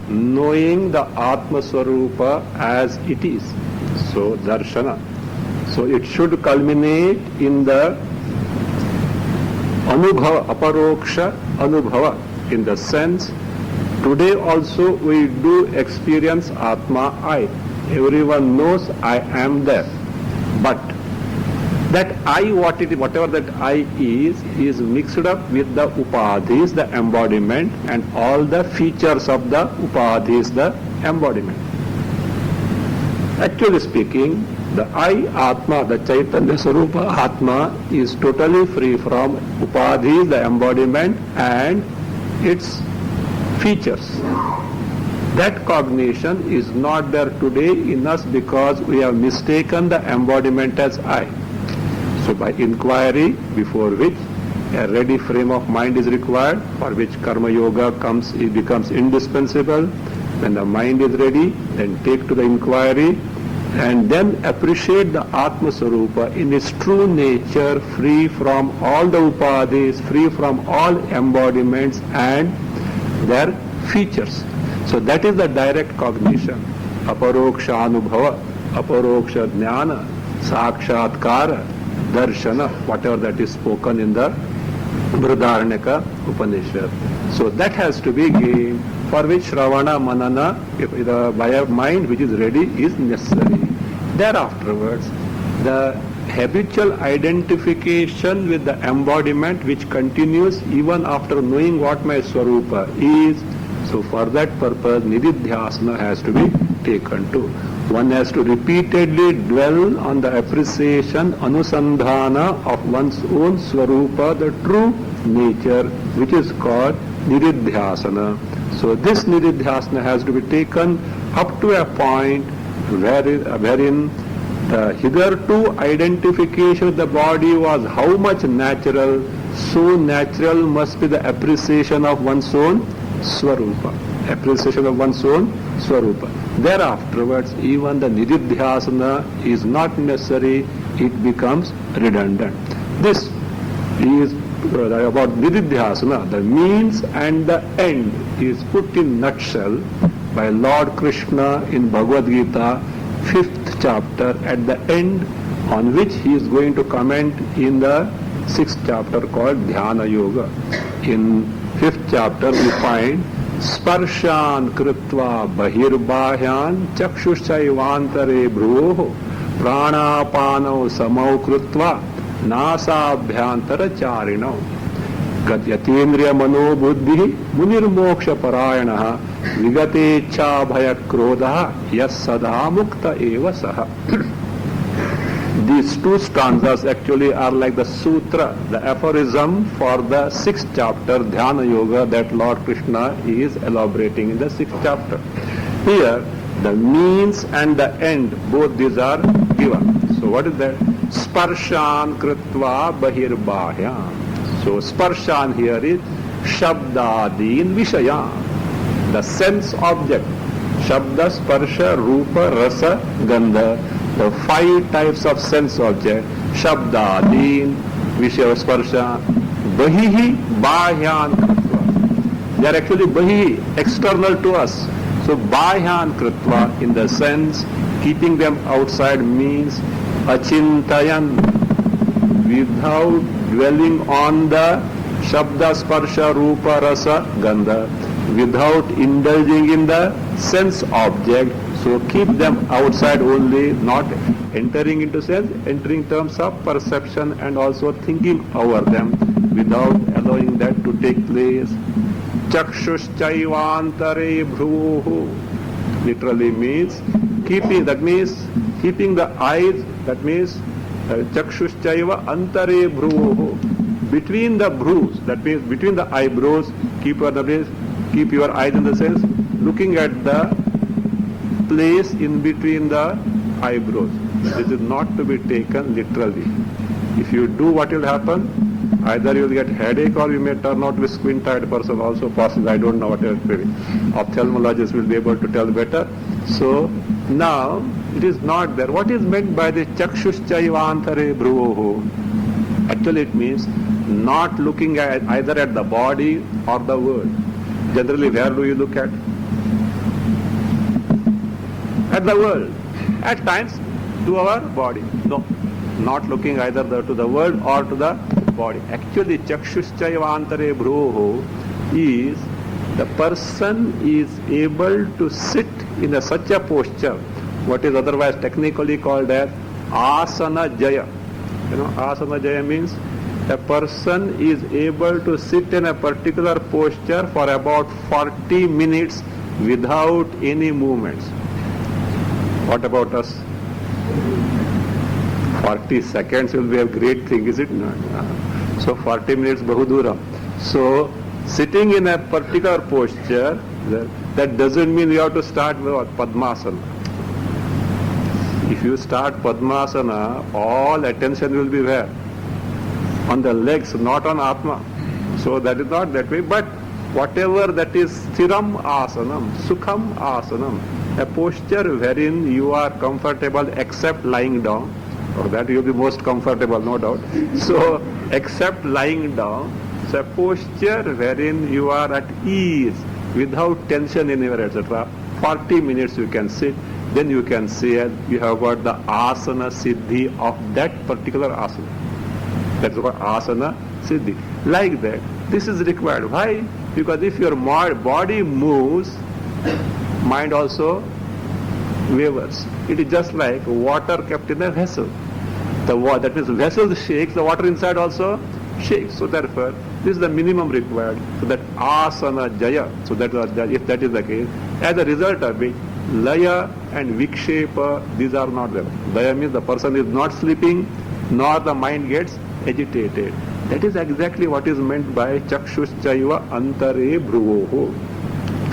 Knowing the Atma Swarupa as it is. So, darshana. So, it should culminate in the anubhava, aparoksha anubhava, in the sense, today also we do experience Atma, I. Everyone knows I am there. But that I, whatever that I is mixed up with the upadhis, the embodiment, and all the features of the upadhis, the embodiment. Actually speaking, the I Atma, the Chaitanya Swarupa Atma, is totally free from upadhis, the embodiment, and its features. That cognition is not there today in us because we have mistaken the embodiment as I. So by inquiry, before which a ready frame of mind is required, for which karma yoga becomes indispensable. When the mind is ready, then take to the inquiry and then appreciate the Atma Swarupa in its true nature, free from all the upadhis, free from all embodiments and their features. So that is the direct cognition. Aparoksha anubhava, aparoksha jnana, sakshatkara, darshana, whatever that is spoken in the Brihadaranyaka Upanishad. So that has to be gained, for which Shravana, Manana, by a mind which is ready, is necessary. Thereafterwards, the habitual identification with the embodiment which continues even after knowing what my Swarupa is. So for that purpose, Nididhyasana has to be taken to. One has to repeatedly dwell on the appreciation, anusandhana of one's own Swarupa, the true nature, which is called Nididhyasana. So this Nididhyasana has to be taken up to a point wherein the hitherto identification with the body was how much natural, so natural must be the appreciation of one's own Swarupa. Appreciation of one's own Swarupa. Thereafterwards, even the Nididhyasana is not necessary, it becomes redundant. This is about Nididhyasana. The means and the end is put in nutshell by Lord Krishna in Bhagavad Gita, 5th chapter, at the end, on which he is going to comment in the 6th chapter called Dhyana Yoga. In 5th chapter we find Sparshan Kritva Bahirbahyan Chakshushchaivantare Bhruho Pranapano Samau Kritva Nasabhyantara Charino Gatyatendriya Mano Buddhi Munirmoksha Parayanaha Vigatecha Bhaya Krodha Yas Sadha Mukta Eva Saha. These two stanzas actually are like the sutra, the aphorism for the 6th chapter, Dhyana Yoga, that Lord Krishna is elaborating in the 6th chapter. Here, the means and the end, both these are given. So what is that? Sparshan Kritva Bahirbahyan. So sparshan here is Shabdadin Vishayan, the sense object. Shabda, Sparsha, Rupa, Rasa, Gandha. The 5 types of sense object, Shabda, Deen, Vishaya, Sparsha, Bahihi, Bahyan, Kritva. They are actually Bahihi, external to us. So Bahyan Kritva, in the sense, keeping them outside means Achintayan, without dwelling on the Shabda, Sparsha, Rupa, Rasa, Gandha, without indulging in the sense object. So keep them outside only, not entering into sense, entering terms of perception and also thinking over them without allowing that to take place. Chakshushchaivantare bhruhu literally means keeping, that means keeping the eyes, that means chakshushchaiva antare bhruhu, between the bhru's, that means between the eyebrows, keep your eyes in the sense, looking at the place in between the eyebrows. This is not to be taken literally. If you do, what will happen? Either you will get headache or you may turn out to be squint-eyed person also possible. I don't know what it will be. Ophthalmologists will be able to tell better. So now it is not there. What is meant by the chakshushchaivantare bhruvoho? Actually it means not looking at either at the body or the world. Generally, where do you look at? At the world. At times to our body. No, not looking either to the world or to the body. Actually, chakshushchaivantare bhruho is the person is able to sit in such a posture, what is otherwise technically called as asana jaya. You know, asana jaya means a person is able to sit in a particular posture for about 40 minutes without any movements. What about us? 40 seconds will be a great thing, is it not? So 40 minutes bahuduram. So sitting in a particular posture, that doesn't mean you have to start with Padmasana. If you start Padmasana, all attention will be where? On the legs, not on Atma. So that is not that way, but whatever that is Sthiram Asanam, Sukham Asanam, a posture wherein you are comfortable except lying down, or that you will be most comfortable, no doubt. So, except lying down, so a posture wherein you are at ease, without tension anywhere, etc. 40 minutes you can sit, then you can say you have got the asana siddhi of that particular asana. That's what asana siddhi. Like that, this is required. Why? Because if your body moves, mind also wavers. It is just like water kept in a vessel. That means vessel shakes, the water inside also shakes. So therefore, this is the minimum required. So that asana jaya. So that if that is the case, as a result of it, laya and vikshepa, these are not there. Laya means the person is not sleeping, nor the mind gets agitated. That is exactly what is meant by chakshuschaiva antare bhruvoho.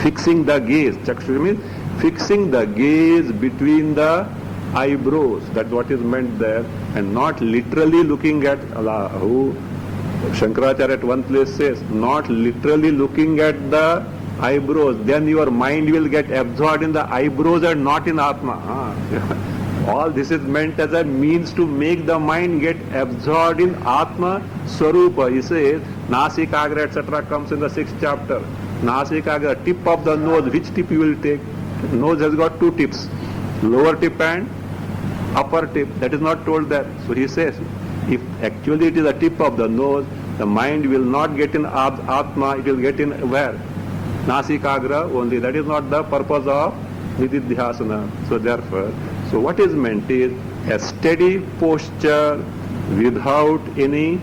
Fixing the gaze. Chakshush means fixing the gaze between the eyebrows. That's what is meant there. And not literally looking at Allah. Who Shankaracharya at one place says, not literally looking at the eyebrows, then your mind will get absorbed in the eyebrows and not in Atma. All this is meant as a means to make the mind get absorbed in Atma Swarupa. He says, Nasikagra, etc. comes in the 6th chapter. Nasikagra, tip of the nose, which tip you will take? Nose has got 2 tips, lower tip and upper tip. That is not told there. So he says, if actually it is the tip of the nose, the mind will not get in Atma, it will get in where? Nasikagra only. That is not the purpose of Nididhyasana. So therefore, so what is meant is a steady posture without any,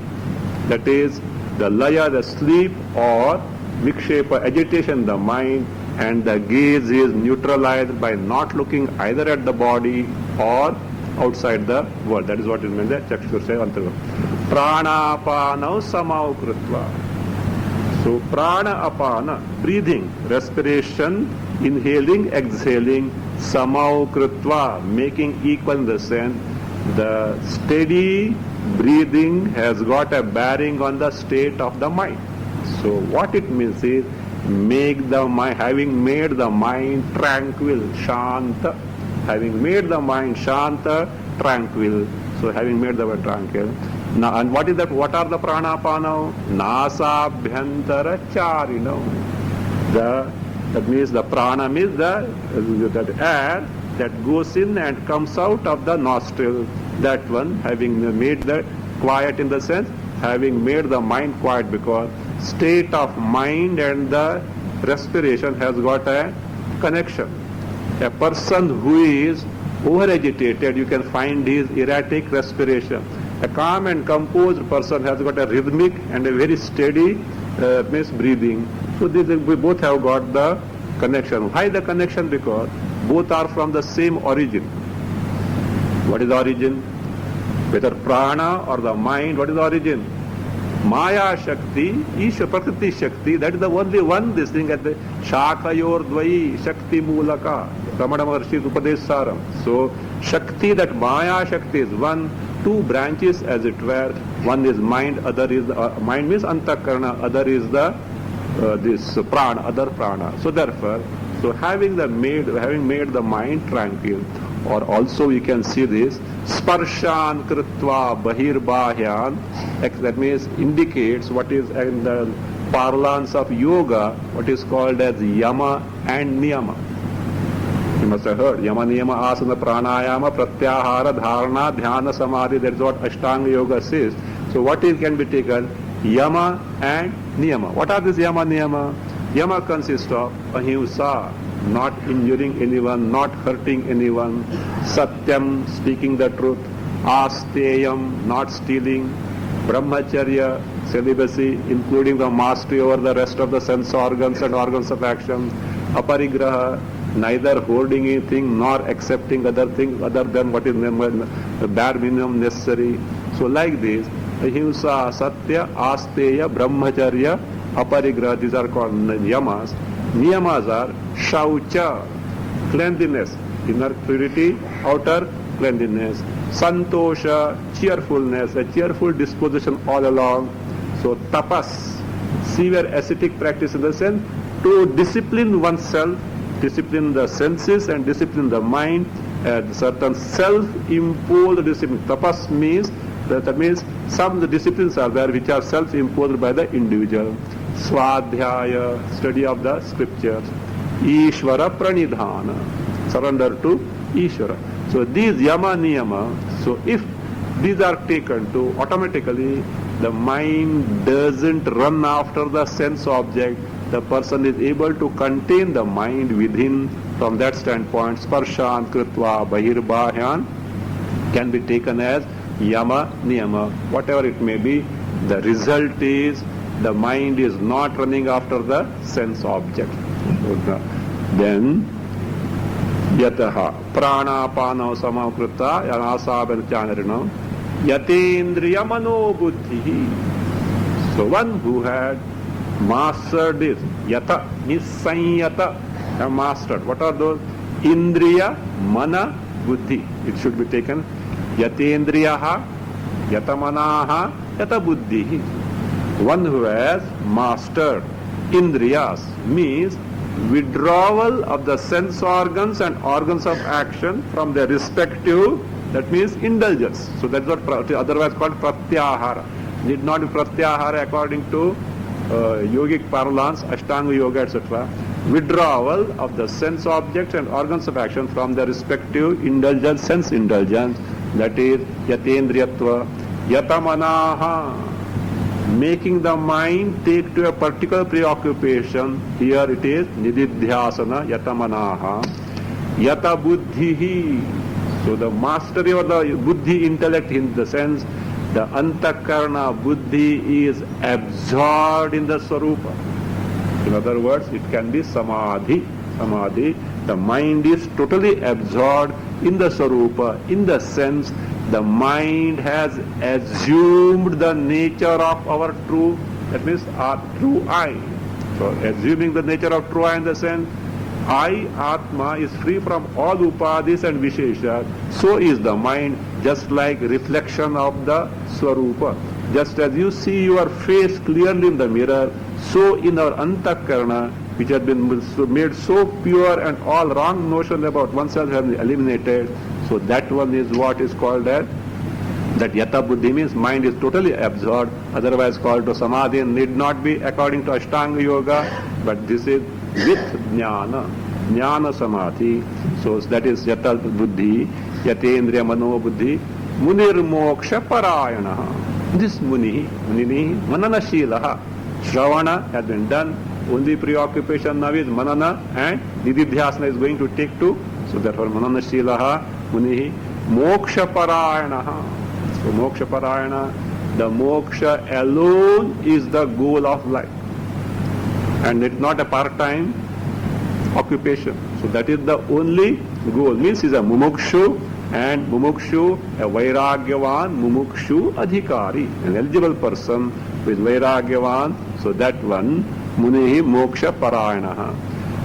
that is the laya, the sleep, or vikshepa, agitation in the mind, and the gaze is neutralized by not looking either at the body or outside the world. That is what is meant by Chakshusha Antara. Pranapanau samau krutva. So prana apana, breathing, respiration, inhaling, exhaling, samau krutva, making equal in the sense the steady breathing has got a bearing on the state of the mind. So what it means is make the mind, having made the mind tranquil, shanta, having made the mind shanta, tranquil. So having made the mind tranquil. Now, and what is that? What are the pranapana? Nasabhyantara charino. That means the prana means the air that goes in and comes out of the nostril. That one, having made that quiet in the sense, having made the mind quiet, because state of mind and the respiration has got a connection. A person who is over-agitated, you can find his erratic respiration. A calm and composed person has got a rhythmic and a very steady breathing. So we both have got the connection. Why the connection? Because both are from the same origin. What is the origin? Whether prana or the mind, what is the origin? Maya Shakti, Isha Prakriti Shakti, that is the only one, this thing at the Shakayor Dvai Shakti Mulaka, Ramana Maharshi's Upadesh Saram. So Shakti, that Maya Shakti is one, 2 branches as it were. One is mind, other is, mind means Antakarana, other is the, this prana, other prana. So therefore, so having made the mind tranquil, or also we can see this, sparshan kritva bahirbahyan, that means indicates what is in the parlance of yoga, what is called as yama and niyama. You must have heard, yama niyama asana pranayama pratyahara dharana dhyana samadhi, that is what Ashtanga Yoga says. So what can be taken? Yama and niyama. What are these yama niyama? Yama consists of ahimsa, not injuring anyone, not hurting anyone, satyam, speaking the truth, asteyam, not stealing, brahmacharya, celibacy, including the mastery over the rest of the sense organs and organs of action, aparigraha, neither holding anything nor accepting other things other than what is the bare minimum necessary. So like this, ahimsa, satya, asteya, brahmacharya, aparigraha, these are called yamas. Niyamas are shaucha, cleanliness, inner purity, outer cleanliness, santosha, cheerfulness, a cheerful disposition all along. So tapas, severe ascetic practice in the sense to discipline oneself, discipline the senses and discipline the mind, certain self-imposed discipline. Tapas means, that means some of the disciplines are there which are self-imposed by the individual. Swadhyaya, study of the scriptures. Ishvara Pranidhana, surrender to Ishvara. So these yama niyama, so if these are taken to, automatically the mind doesn't run after the sense object. The person is able to contain the mind within. From that standpoint, sparshan kritva bahirbahyan can be taken as yama niyama. Whatever it may be, the result is the mind is not running after the sense object. Then yataha pranapana samakrita yanasabhachanarino yatendriya mano buddhi. So one who had mastered this, yata means sanyata, have mastered. What are those? Indriya, mana, buddhi. It should be taken yatendriyaha, yatamanaha, yatabuddhi. One who has mastered indriyas means withdrawal of the sense organs and organs of action from their respective, that means indulgence. So that's what otherwise called pratyahara. Need not be pratyahara according to yogic parlance, Ashtanga Yoga, etc. Withdrawal of the sense objects and organs of action from their respective indulgence, sense indulgence, that is yatendriyatva. Yatamanaha, making the mind take to a particular preoccupation. Here it is nididhyasana, yatamanaha. Yata buddhihi. So the mastery of the buddhi, intellect, in the sense the antakarna buddhi is absorbed in the swarupa. In other words, it can be samadhi. Samadhi, the mind is totally absorbed in the swarupa, in the sense the mind has assumed the nature of our true, that means our true I. So assuming the nature of true I in the sense, I, Atma, is free from all upadhis and vishesha. So is the mind, just like reflection of the swarupa. Just as you see your face clearly in the mirror, so in our antakarna, which has been made so pure and all wrong notions about oneself have been eliminated. So that one is what is called as, that yata buddhi means mind is totally absorbed, otherwise called to samadhi, need not be according to Ashtanga Yoga, but this is with jnana, jnana samadhi. So that is yata buddhi, yatendriya mano buddhi, munir moksha parayana. This muni, manana shilaha, shravana has been done, only preoccupation now is manana, and nididhyasana is going to take to. So therefore manana shilaha, muni, moksha parayana. So moksha parayana, the moksha alone is the goal of life. And it's not a part-time occupation. So that is the only goal. Means he's a mumukshu, and mumukshu, a vairagyavan, mumukshu adhikari, an eligible person with vairagyavan. So that one, munihi moksha parayana.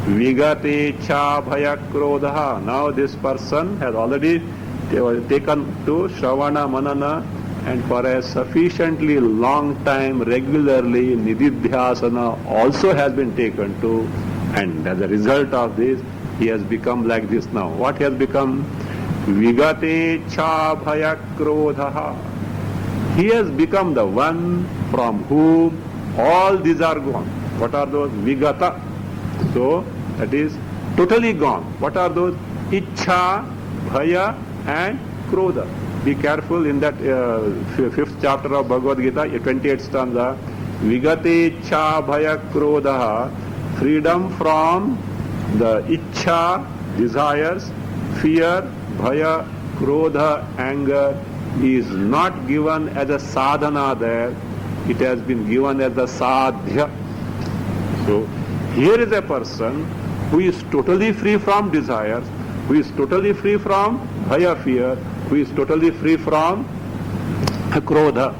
Vigatecha bhaya krodha. Now this person has already taken to Shravana Manana, and for a sufficiently long time regularly nididhyasana also has been taken to, and as a result of this he has become like this now. What he has become? Vigate cha bhaya krodha. He has become the one from whom all these are gone. What are those? Vigata. So that is totally gone. What are those? Ichha, bhaya and krodha. Be careful in that 5th chapter of Bhagavad Gita, 28th stanza. Vigate ichha bhaya krodha. Freedom from the ichha, desires, fear, bhaya, krodha, anger is not given as a sadhana there. It has been given as a sadhya. So here is a person who is totally free from desires, who is totally free from bhaya, fear, who is totally free from krodha.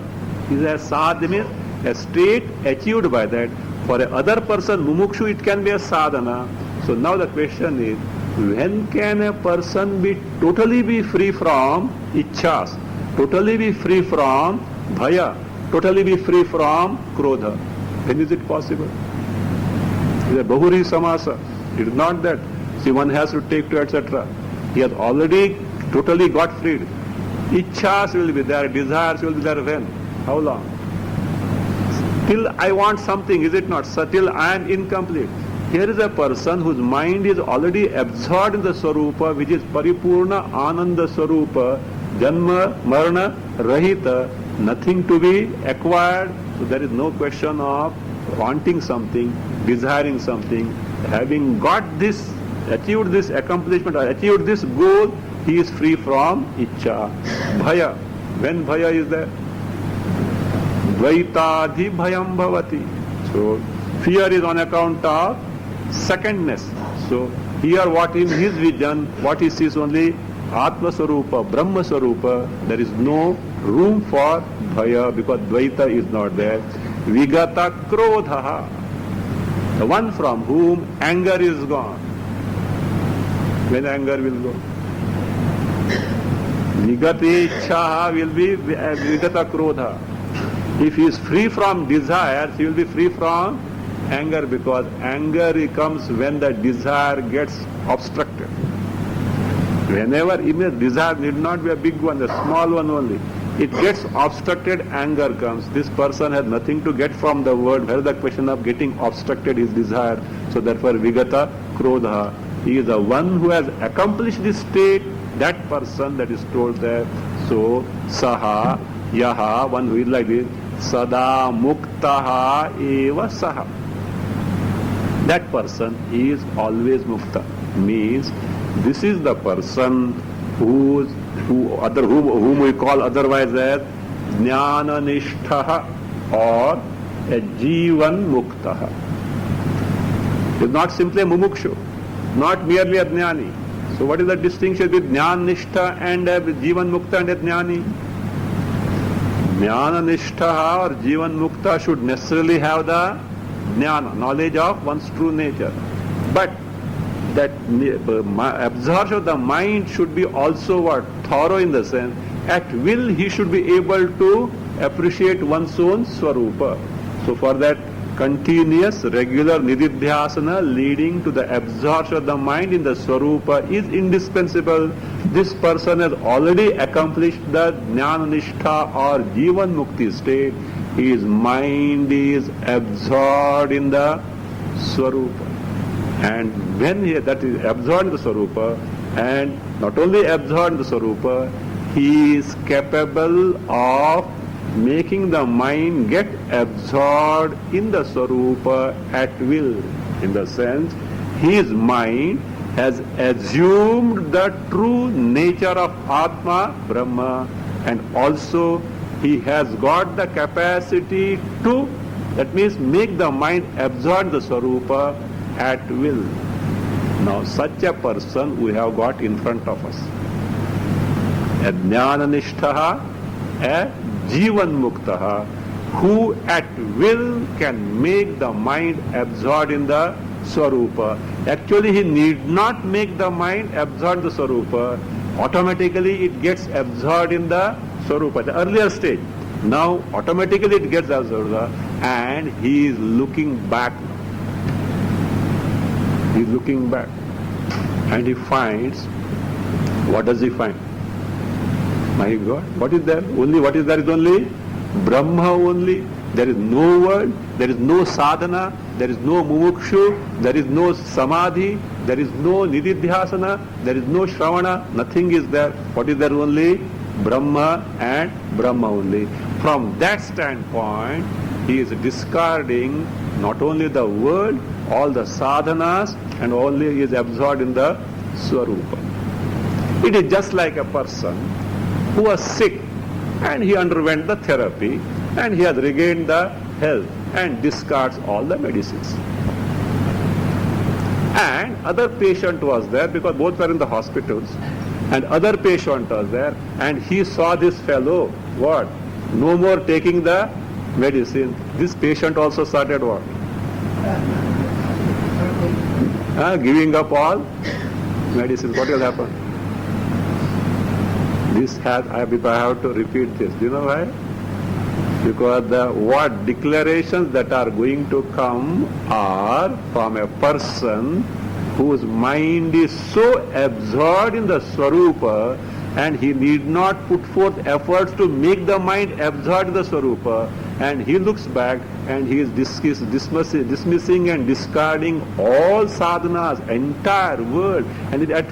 Is a sadhya, means a state achieved by that. For a other person, mumukshu, it can be a sadhana. So now the question is, when can a person totally be free from ichhas, totally be free from bhaya, totally be free from krodha? When is it possible? It is a bahuri samasa. It is not that, see, one has to take to, etc. He has already totally got freed. Ichhas will be there, desires will be there when? How long? Till I want something, is it not? So till I am incomplete. Here is a person whose mind is already absorbed in the Swarupa, which is Paripurna Ananda Swarupa, Janma, Marana, Rahita, nothing to be acquired. So there is no question of wanting something, desiring something. Having got this, achieved this accomplishment, or achieved this goal, he is free from Ichcha. Bhaya. When Bhaya is there? Dvaitadhi Bhayam Bhavati. So fear is on account of secondness. So here what in his vision, what he sees only Atma Swarupa, Brahma Swarupa, there is no room for Bhaya because Dvaita is not there. Vigata Krodha, the one from whom anger is gone. When anger will go? Vigati Ichcha will be Vigata Krodha. If he is free from desires, he will be free from anger, because anger comes when the desire gets obstructed. Whenever desire need not be a big one, a small one only. It gets obstructed, anger comes. This person has nothing to get from the world. Where is the question of getting obstructed his desire? So therefore Vigata Krodha. He is the one who has accomplished this state, that person that is told there. So Saha, Yaha, one who is like this, Sada Muktaha Eva Saha. That person is always Mukta. Means this is the person whom we call otherwise as Jnana Nishtha or a Jivan Mukta. It's not simply a Mumukshu, not merely a Jnani. So what is the distinction between Jnana Nishtha and a Jivan Mukta and a Jnani? Jnana Nishtha or Jivan Mukta should necessarily have the Jnana, knowledge of one's true nature. But that absorption of the mind should be also what? Thorough in the sense, at will he should be able to appreciate one's own Swarupa. So for that continuous, regular Nididhyasana leading to the absorption of the mind in the Swarupa is indispensable. This person has already accomplished the Jnana-nishtha or Jivan Mukti state. His mind is absorbed in the Swarupa. And when that is absorbed in the Swarupa, and not only absorbed in the Swarupa, he is capable of making the mind get absorbed in the Swarupa at will. In the sense, his mind has assumed the true nature of Atma, Brahma, and also he has got the capacity to, that means make the mind absorb the Swarupa at will. Now such a person we have got in front of us. A Jnana-nishtha, a Jivan Muktaha, who at will can make the mind absorb in the Swarupa. Actually he need not make the mind absorb the Swarupa. Automatically it gets absorbed in the Swarupa, the earlier stage. Now automatically it gets absorbed and he is looking back. He is looking back and he finds, what does he find? My God, what is there? Only what is there is only Brahma only. There is no word, there is no sadhana, there is no mumukshu, there is no samadhi, there is no nididhyasana, there is no shravana, nothing is there. What is there? Only Brahma and Brahma only. From that standpoint, he is discarding not only the world, all the sadhanas, and only he is absorbed in the Swarupa. It is just like a person who was sick and he underwent the therapy and he has regained the health and discards all the medicines. And other patient was there, because both were in the hospitals, and other patient was there and he saw this fellow, what? No more taking the medicine. This patient also started what? Giving up all medicines. What will happen? This has, if I have to repeat this, do you know why? Because the what declarations that are going to come are from a person whose mind is so absorbed in the Swarupa, and he need not put forth efforts to make the mind absorb in the Swarupa. and he looks back and he is dismissing and discarding all sadhanas, entire world, and at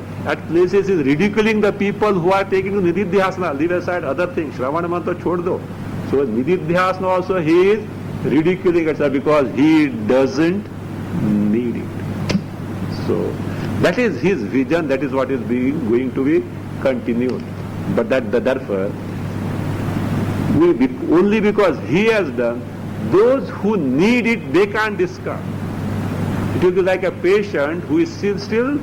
places is ridiculing the people who are taking to nididhyasana. Leave aside other things. Shravana mantra chhod do. So nididhyasana also he is ridiculing itself because he doesn't need it. So that is his vision. That is what is going to be continued. But therefore, only because he has done, those who need it, they can't discard. It will be like a patient who is still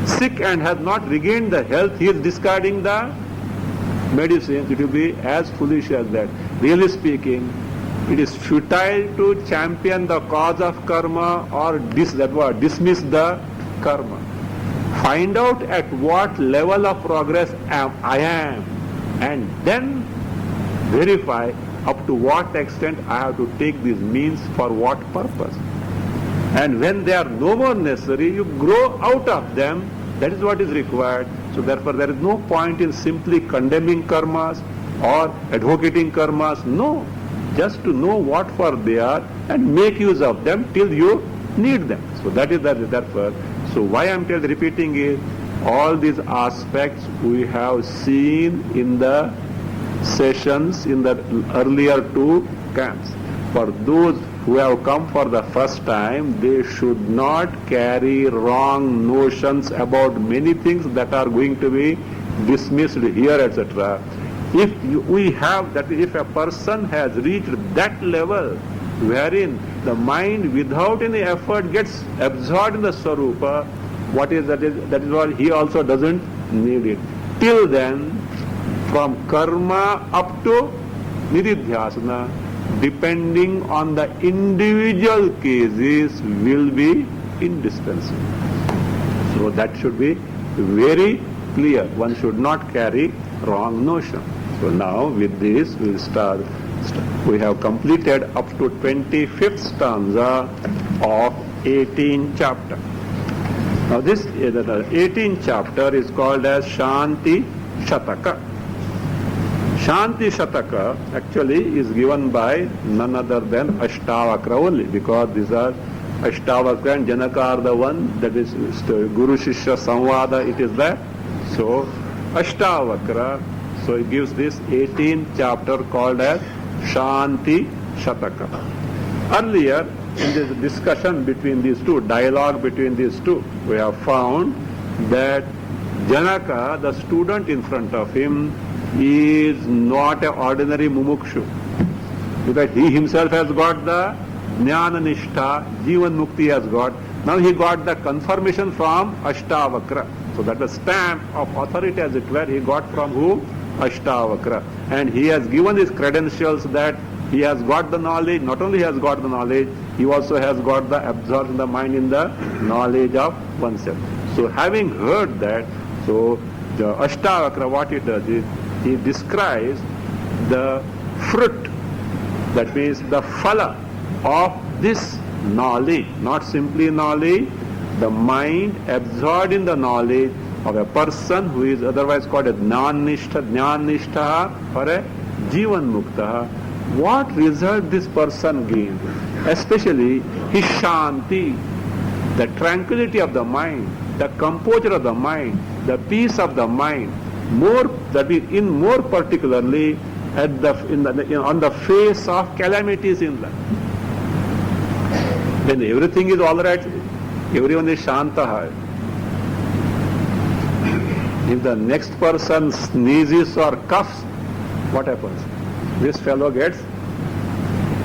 sick and has not regained the health, he is discarding the medicines. It will be as foolish as that. Really speaking, it is futile to champion the cause of karma or dismiss the karma. Find out at what level of progress I am, and then verify up to what extent I have to take these means for what purpose. And when they are no more necessary, you grow out of them. That is what is required. So therefore there is no point in simply condemning karmas or advocating karmas. No, just to know what for they are and make use of them till you need them. So that is therefore. So why I am repeating is, all these aspects we have seen in the sessions in the earlier two camps. For those who have come for the first time, they should not carry wrong notions about many things that are going to be dismissed here, etc. If if a person has reached that level wherein the mind without any effort gets absorbed in the Swarupa, that is what he also doesn't need it. Till then, from karma up to nididhyasana, depending on the individual cases, will be indispensable. So that should be very clear. One should not carry wrong notion. So now with this we will start. We have completed up to 25th stanza of 18th chapter. Now this 18th chapter is called as Shanti Shataka. Shanti Shataka actually is given by none other than Ashtavakra only, because these are Ashtavakra and Janaka are the one, that is Guru Shishya Samvada, it is there. So Ashtavakra, so it gives this 18th chapter called as Shanti Shataka. Earlier in this discussion between these two, dialogue between these two, we have found that Janaka, the student in front of him, is not an ordinary mumukshu. Because he himself has got the Jnana Nishtha, Jivan Mukti has got. Now he got the confirmation from Ashtavakra. So that the stamp of authority, as it were, he got from who? Ashtavakra. And he has given his credentials that he has got the knowledge. Not only he has got the knowledge, he also has got the absorbed in the mind in the knowledge of oneself. So having heard that, so the Ashtavakra, what he does is, he describes the fruit, that means the phala of this knowledge, not simply knowledge, the mind absorbed in the knowledge of a person who is otherwise called a Jnana-nishtha or a Jivan Mukta. What result this person gained? Especially his Shanti, the tranquility of the mind, the composure of the mind, the peace of the mind, more particularly on the face of calamities in life. When everything is all right, everyone is Shantaha. If the next person sneezes or coughs, what happens? This fellow gets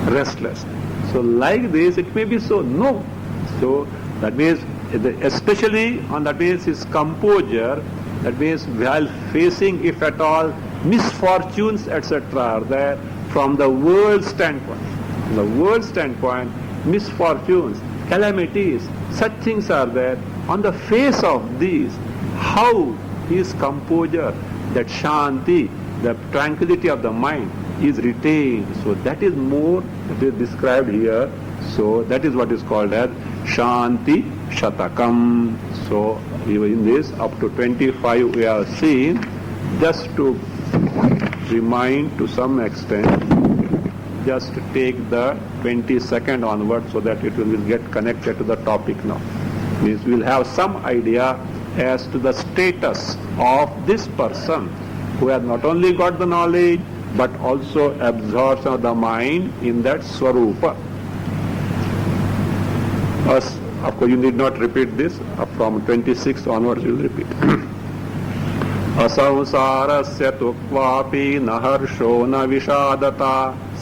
restless. So like this, it may be so. No. So that means, especially on that means his composure, that means while facing, if at all, misfortunes, etc. are there from the world standpoint. From the world standpoint, misfortunes, calamities, such things are there. On the face of these, how his composure, that Shanti, the tranquility of the mind is retained. So that is more that is described here. So that is what is called as Shanti Shatakam. So in this up to 25 we have seen. Just to remind to some extent just take the 22nd onward so that it will get connected to the topic now. Means we'll have some idea as to the status of this person who has not only got the knowledge but also absorbs the mind in that swarupa. Of course, you need not repeat this. From 26th onwards, you will repeat. असंसारस्य तुक्वापि न हर्षो न विषादता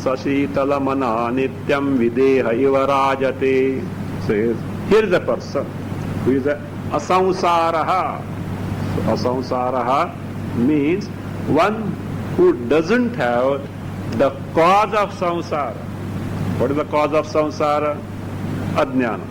सशीतलमना नित्यं विदेह इव राजते. Says, here is a person who is a asansaraha. So, asansaraha means one who doesn't have the cause of samsara. What is the cause of samsara? Ajnana.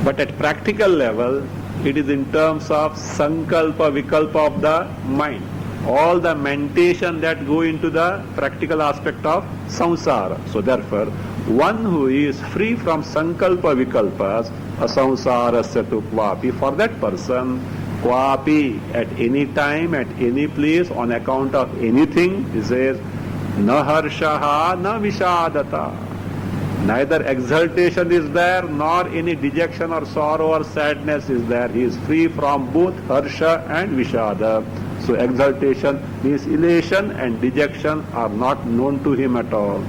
But at practical level, it is in terms of sankalpa, vikalpa of the mind. All the mentation that go into the practical aspect of samsara. So therefore, one who is free from sankalpa, vikalpas, asansarasya tu kvapi, for that person, kvapi, at any time, at any place, on account of anything, he says, na harshaha, na vishadata. Neither exaltation is there, nor any dejection or sorrow or sadness is there. He is free from both harsha and vishada. So exaltation means elation and dejection are not known to him at all.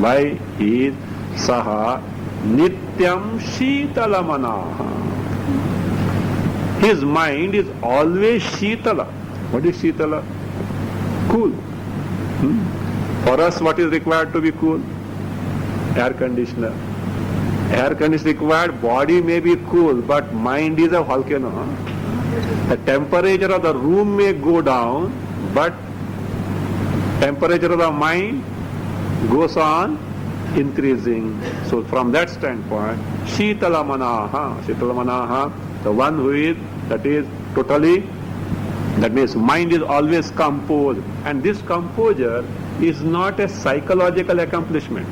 Why? He is saha nityam shitalamanaha. His mind is always shitala. What is shitala? Cool. For us, what is required to be cool? Air conditioner. Air conditioner required, body may be cool, but mind is a volcano. The temperature of the room may go down, but temperature of the mind goes on increasing. So from that standpoint, Shitala Manaha, the one who is, that is totally, that means mind is always composed. And this composure is not a psychological accomplishment.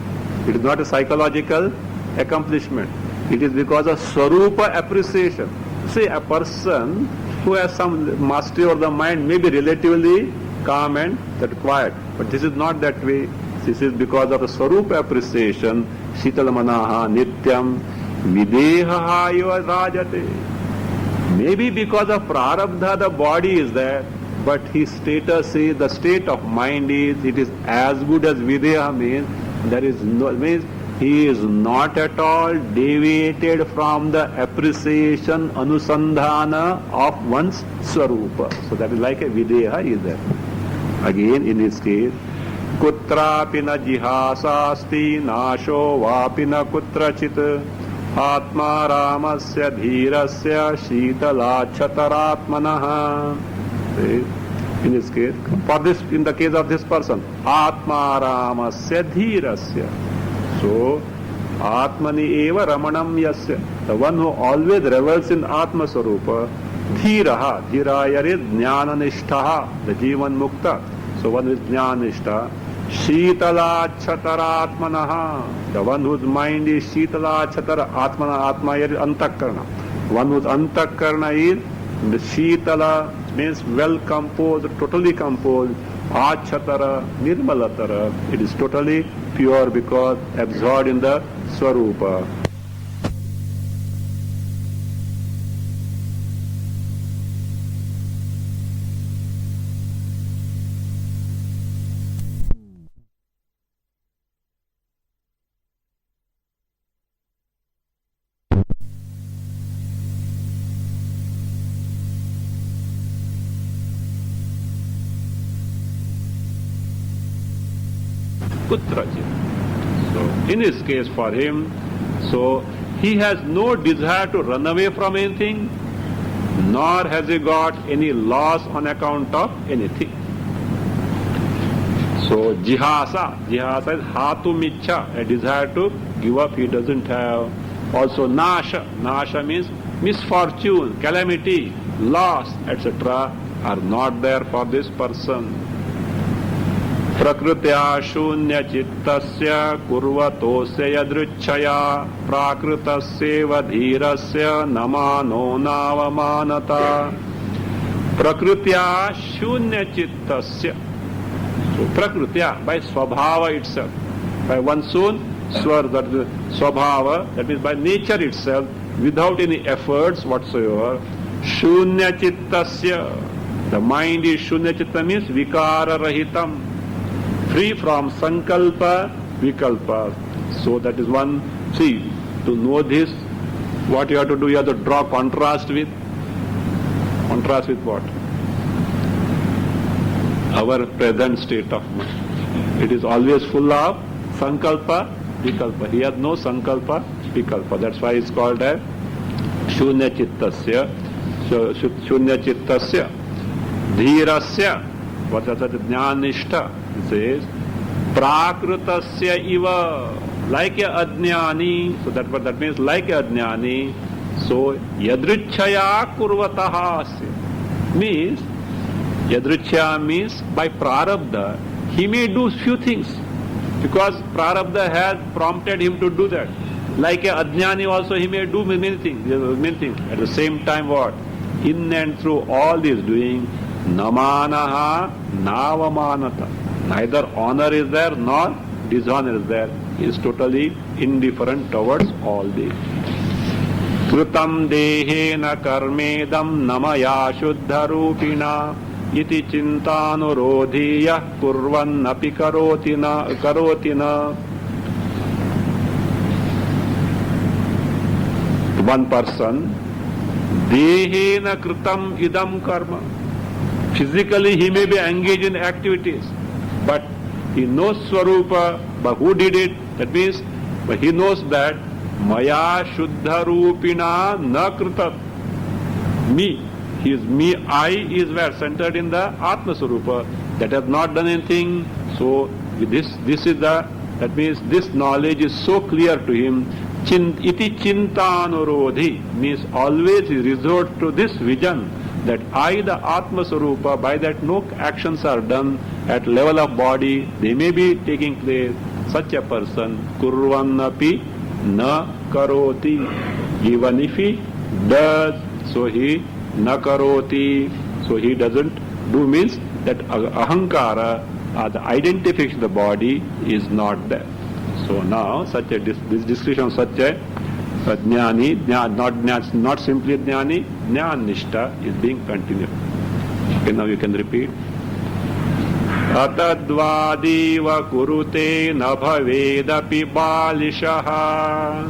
It is not a psychological accomplishment. It is because of swarupa appreciation. See, a person who has some mastery over the mind may be relatively calm and quiet. But this is not that way. This is because of the swarupa appreciation. Shitalamanaha nityam videha iva rajate. Maybe because of prarabdha the body is there, but his status is, the state of mind is, it is as good as videha means. There is no, means he is not at all deviated from the appreciation, anusandhana of one's swarupa. So that is like a videha is there. Again, in his case, kutrapi na jihasasti nasho vapi na kutrachit atma ramasya dhirasya shitala chataratmanaha. In this case, for this, in the case of this person, Atma Ramasya Dhirasya. So, Atmani eva Ramanam Yasya. The one who always revels in Atma Sarupa, Dhiraha. Dhiraya is Jnana Nishtaha, the Jivan Mukta. So one who is Jnana Nishta. Shitala Chataratmanaha. The one whose mind is Shitala Chatara Atmana. Atma is Antakarna. One whose Antakarna is the Shitala, means well composed, totally composed. Achatara, nirmalatara. It is totally pure because absorbed in the swarupa. Kutrachit. So, in his case for him, so he has no desire to run away from anything, nor has he got any loss on account of anything. So, jihasa is hatumicha, a desire to give up he doesn't have. Also, nasha means misfortune, calamity, loss, etc. are not there for this person. Prakrutya shunya chittasya kurvatosya yadruchaya prakritasya dhirasya namano navamanata. Prakrutya shunya chittasya. So prakrutya, by swabhava itself. By one's own swar, that is swabhava, that means by nature itself, without any efforts whatsoever. Shunya chittasya, the mind is shunya chitta means vikara rahitam, free from sankalpa, vikalpa. So that is one. See, to know this, what you have to do, you have to draw contrast with. Contrast with what? Our present state of mind. It is always full of sankalpa, vikalpa. He has no sankalpa, vikalpa. That's why it's called as shunya chittasya. So, shunya chittasya. Dhirasya. What is that? Jnanishta. It says, prakrutasya iva. Like a adnyani. So that means like a adnyani. So, yadrichaya kurvataha means, yadrichya means by prarabdha, he may do few things because prarabdha has prompted him to do that. Like a adnyani also he may do many things. At the same time what? In and through all this doing, namanaha navamanata. Neither honor is there nor dishonor is there. He is totally indifferent towards all this. Krutam dehena karmedam namaya shuddharupina iti chintanurodhiya kurvannapi karotina. One person, dehena krutam idam karma. Physically he may be engaged in activities, but he knows Swarupa, but who did it? That means, but he knows that Maya Shuddha Rupina Na Kritam. Me. His me, I is where? Centered in the Atma Swarupa. That has not done anything. So this is the, that means this knowledge is so clear to him. Iti chintanurodhi means always he resorts to this vision that I, the Atma Swarupa, by that no actions are done at level of body, they may be taking place. Such a person, kurvannapi na karoti. Even if he does, so he na karoti. So he doesn't do means that ahankara, the identification of the body is not there. So now such a this description of such a jnani, not simply jnani, jnanishta is being continued. Okay, now you can repeat. Atadvadiva kurute na bhavedapi balishaha.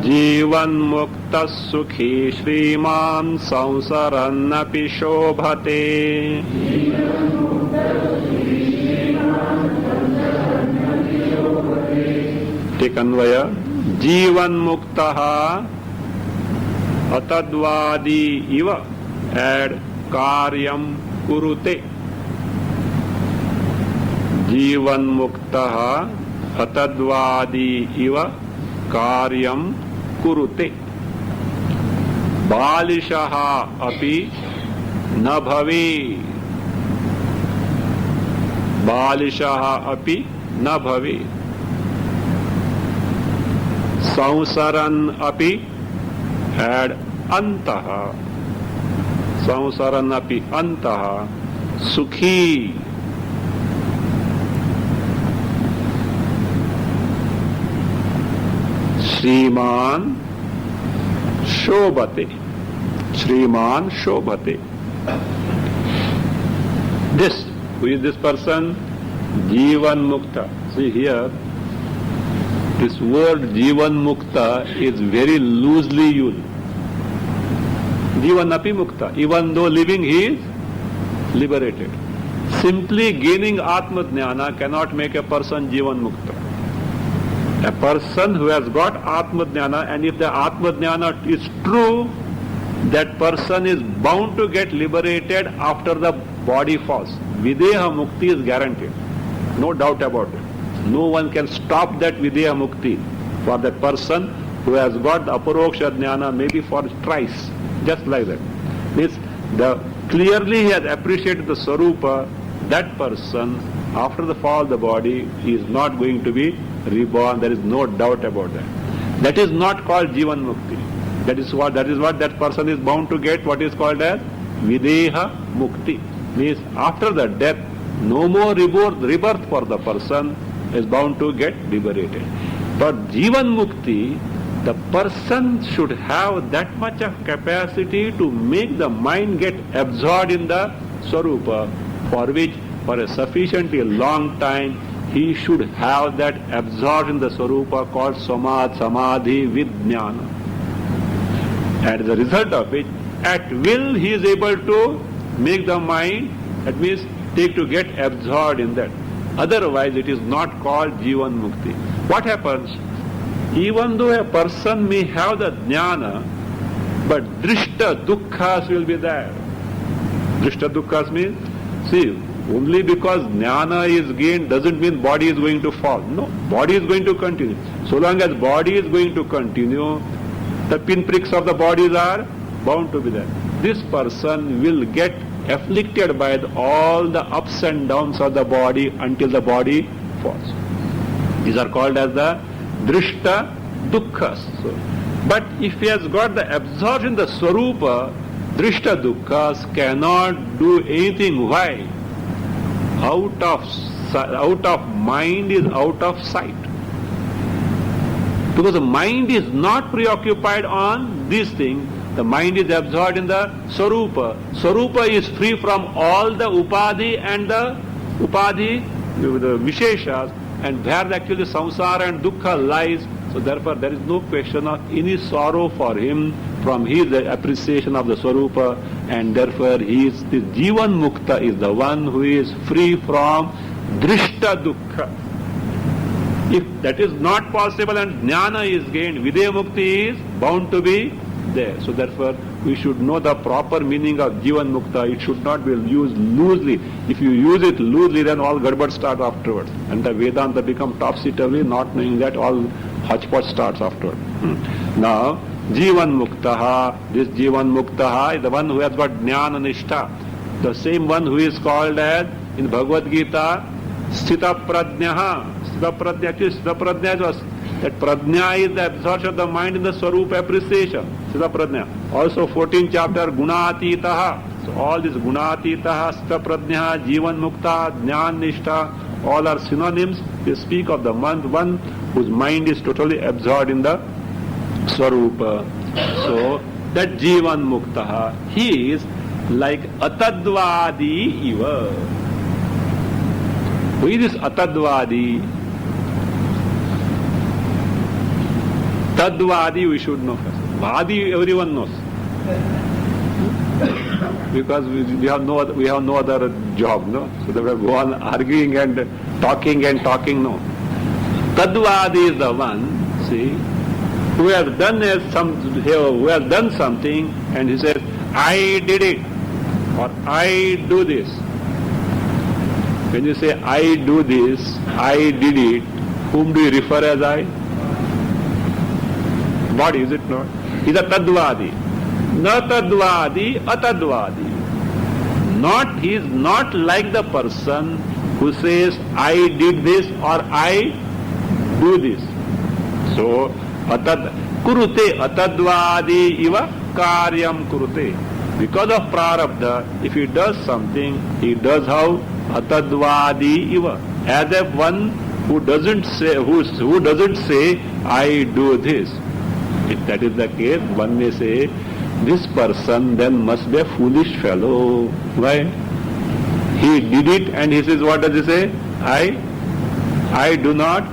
Jivan mukta sukhi shriman samsarannapi shobhate. Take Anvaya. Jivan muktaha atadvadi iva. Add karyam kurute. Jivan muktaha atadvadi iva karyam kurute. Balishaha api na bhave. Balishaha api na bhave. Samsaran api, add antaha. Samsaran api antaha. Sukhi. Shriman shobhate. Shriman shobhate. This, who is this person? Jivan mukta. See here, this word Jivan Mukta is very loosely used. Jivan Api Mukta. Even though living he is liberated. Simply gaining Atma Jnana cannot make a person Jivan Mukta. A person who has got Atma Jnana, and if the Atma Jnana is true, that person is bound to get liberated after the body falls. Videha Mukti is guaranteed. No doubt about it. No one can stop that Videha Mukti for that person who has got the Aparoksha Jnana maybe for thrice, just like that. Means clearly he has appreciated the Sarupa, that person after the fall of the body is not going to be reborn. There is no doubt about that. That is not called Jivan Mukti. That is what that person is bound to get what is called as Videha Mukti. means after the death, no more rebirth for the person is bound to get liberated. But Jivan Mukti, the person should have that much of capacity to make the mind get absorbed in the Swarupa, for which for a sufficiently long time he should have that absorbed in the Swarupa called Samadhi with Jnana. And as a result of which, at will he is able to make the mind, that means take to get absorbed in that. Otherwise it is not called Jivan Mukti. What happens? Even though a person may have the Jnana, but Drishta Dukkhas will be there. Drishta Dukkhas means, see, only because Jnana is gained doesn't mean body is going to fall. No, body is going to continue. So long as body is going to continue, the pinpricks of the bodies are bound to be there. This person will get afflicted by all the ups and downs of the body until the body falls. These are called as the Drishta Dukkhas. So, but if he has got the absorption, the Swarupa, Drishta Dukkhas cannot do anything. Why? Out of mind is out of sight. Because the mind is not preoccupied on these things. The mind is absorbed in the Swarupa. Swarupa is free from all the Upadhi and the Visheshas, and where actually samsara and dukkha lies. So therefore there is no question of any sorrow for him from his appreciation of the Swarupa, and therefore he is the Jivan Mukta is the one who is free from Drishta Dukkha. If that is not possible and Jnana is gained, Videha Mukti is bound to be there. So therefore we should know the proper meaning of Jivan Mukta. It should not be used loosely. If you use it loosely, then all gadbad start afterwards. And the Vedanta become topsy-turvy, not knowing that all hodgepodge starts afterwards. Now, Jivan Muktaha, this Jivan Muktaha is the one who has got Jnana Nishtha. The same one who is called as, in Bhagavad Gita, Sthita Pradnyaha. Sthita Pradnya, actually Sthita Pradnya was, that Pradnya is the absorption of the mind in the Swarupa appreciation. Sthita Pradnya. Also 14th chapter, Gunatitaha. So all these Gunatitaha, Sthita Pradnyaha, Jivan Mukta, Jnana Nishtha, all are synonyms. They speak of the one whose mind is totally absorbed in the Swarupa. So that Jivan Muktaha, he is like Atadvadi Iva. Who is this Atadvadi? Tadvadi we should know first. Vadi everyone knows. Because we have no other job, no? So they will go on arguing and talking, no. Tadvadi is the one, see, who has done something and he says, I did it, or I do this. When you say I do this, I did it, whom do you refer as I? Body, is it not? He's a Tadvadi. Na Tadvadi, Atadvadi. He is not like the person who says I did this or I do this. So, Kurute Atadvadi iva karyam kurute. Because of prarabdha, if he does something, he does how? Atadvadi iva. As if one who doesn't say, I do this. If that is the case, one may say, this person then must be a foolish fellow. Why? He did it and he says, what does he say? I do not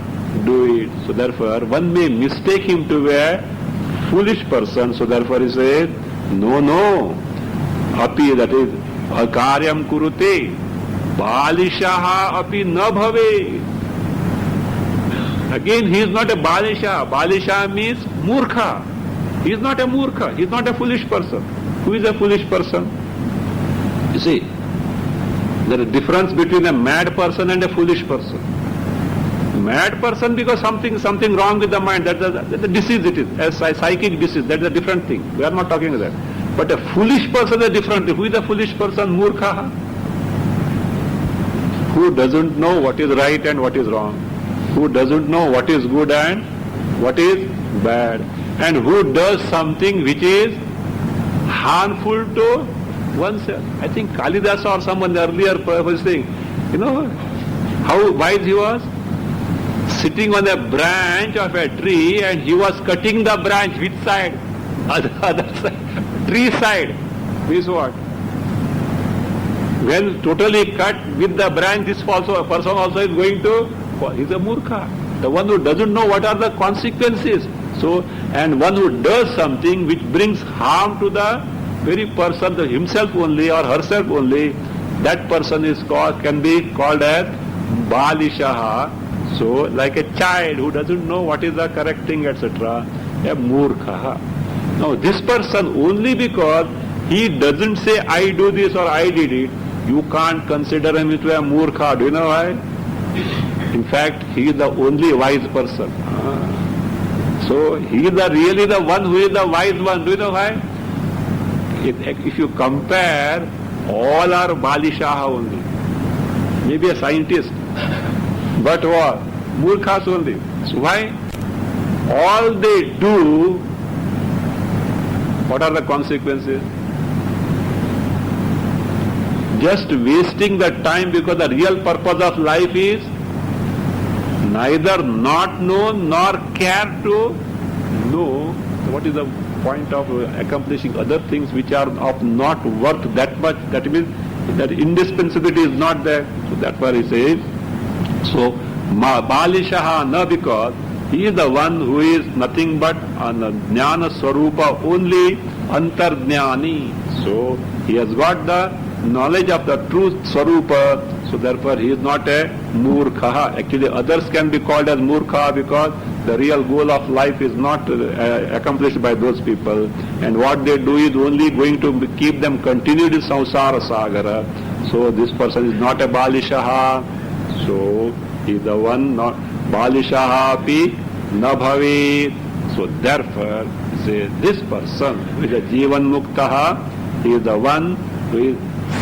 do it. So therefore, one may mistake him to be a foolish person. So therefore he says, no. Api, that is, akaryam kurute, balishaha api na bhave. Again, he is not a balisha. Balisha means murkha. He is not a murkha. He is not a foolish person. Who is a foolish person? You see, there is a difference between a mad person and a foolish person. Mad person because something wrong with the mind. That's a disease it is. A psychic disease. That's a different thing. We are not talking about that. But a foolish person is a different thing. Who is a foolish person? Murkha. Who doesn't know what is right and what is wrong. Who doesn't know what is good and what is bad. And who does something which is harmful to oneself. I think Kalidasa or someone earlier was saying, how wise he was? Sitting on a branch of a tree and he was cutting the branch. Which side? Other side. Tree side. Means what? When totally cut with the branch, this person also is going to, he's a murkha. The one who doesn't know what are the consequences. So, and one who does something which brings harm to the very person, himself only or herself only, that person can be called as Balishaha. So, like a child who doesn't know what is the correct thing, etc., a murkha. Now, this person, only because he doesn't say, I do this or I did it, you can't consider him to a murkha. Do you know why? In fact, he is the only wise person. So, he is really the one who is the wise one. Do you know why? If you compare, all are Balishaha only. Maybe a scientist. But what? Murkhas only. So why? All they do, what are the consequences? Just wasting the time, because the real purpose of life is neither not know nor care to know. What is the point of accomplishing other things which are of not worth that much? That means that indispensability is not there. So that's why he says, so Balishaha na, because he is the one who is nothing but Jnana Swarupa, only Antarjnani. So he has got the knowledge of the true Swarupa, so therefore he is not a Murkha. Actually others can be called as Murkha because the real goal of life is not accomplished by those people, and what they do is only going to keep them continued in Samsara Sagara. So this person is not a Balishaha. So he is the one, not Balishaha api na bhavet. So therefore, say this person who is a Jivan Muktaha, he is the one who is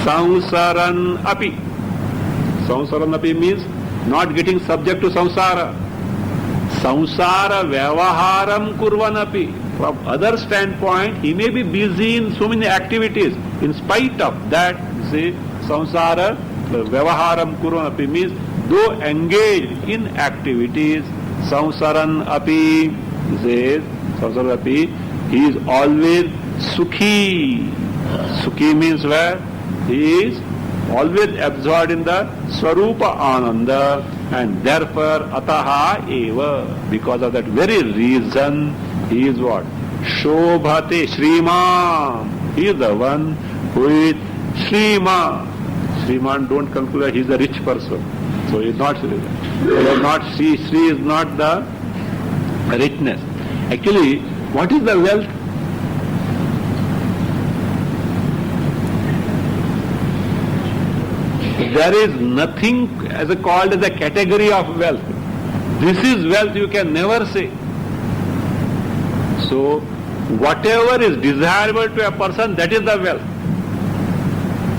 Samsaran api. Samsaran api means not getting subject to samsara. Samsara vyavaharam kurvan api. From other standpoint, he may be busy in so many activities. In spite of that, say samsara vyavaharam kurvan api means though engaged in activities, samsaran api, says samsaran api, he is always sukhi. Sukhi means where? He is always absorbed in the Swarupa Ananda, and therefore Ataha Eva. Because of that very reason, he is what? Shobhate Shriman. He is the one who is Shriman. Shriman, don't conclude that he is a rich person. So he is not Shri is not the richness. Actually, what is the wealth? There is nothing called as a category of wealth. This is wealth, you can never say. So, whatever is desirable to a person, that is the wealth.